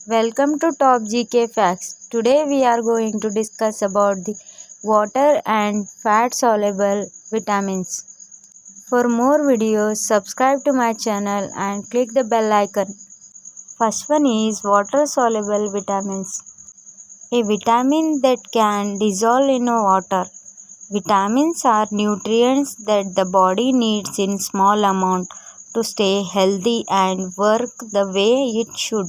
Welcome to Top GK Facts. Today we are going to discuss about the water and fat soluble vitamins. For more videos, subscribe to my channel and click the bell icon. First one is water soluble vitamins. A vitamin that can dissolve in water. Vitamins are nutrients that the body needs in small amount to stay healthy and work the way it should.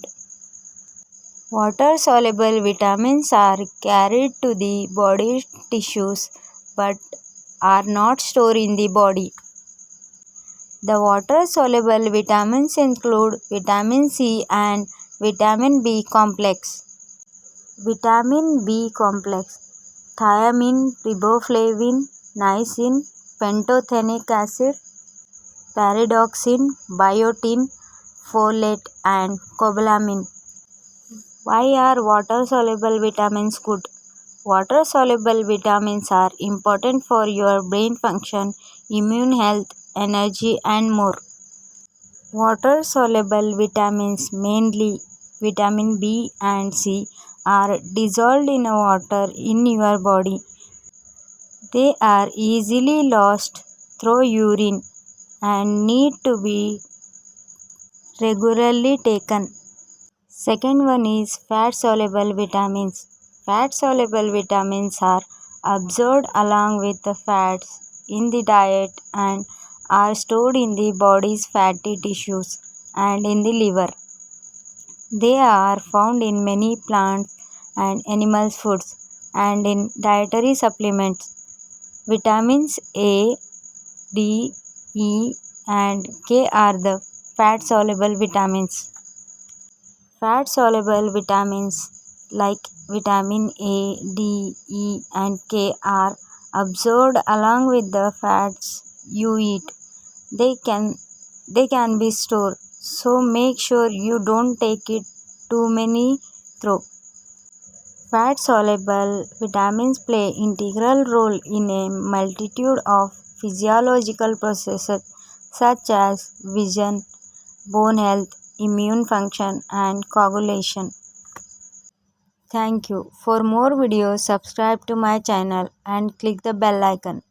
Water soluble vitamins are carried to the body tissues but are not stored in the body. The water soluble vitamins include vitamin C and vitamin B complex. Vitamin B complex: thiamine, riboflavin, niacin, pantothenic acid, pyridoxine, biotin, folate, and cobalamin. Why are water soluble vitamins good? Water soluble vitamins are important for your brain function, immune health, energy, and more. Water soluble vitamins, mainly vitamin B and C, are dissolved in water in your body. They are easily lost through urine and need to be regularly taken. Second one is fat soluble vitamins. Fat soluble vitamins are absorbed along with the fats in the diet and are stored in the body's fatty tissues and in the liver. They are found in many plants and animal foods and in dietary supplements. Vitamins A, D, E, and K are the fat soluble vitamins. Fat soluble vitamins like vitamin A, D, E, and K are absorbed along with the fats you eat. They can be stored, so make sure you don't take it too many through. Fat soluble vitamins play integral role in a multitude of physiological processes such as vision, bone health, immune function, and coagulation. Thank you. For more videos, subscribe to my channel and click the bell icon.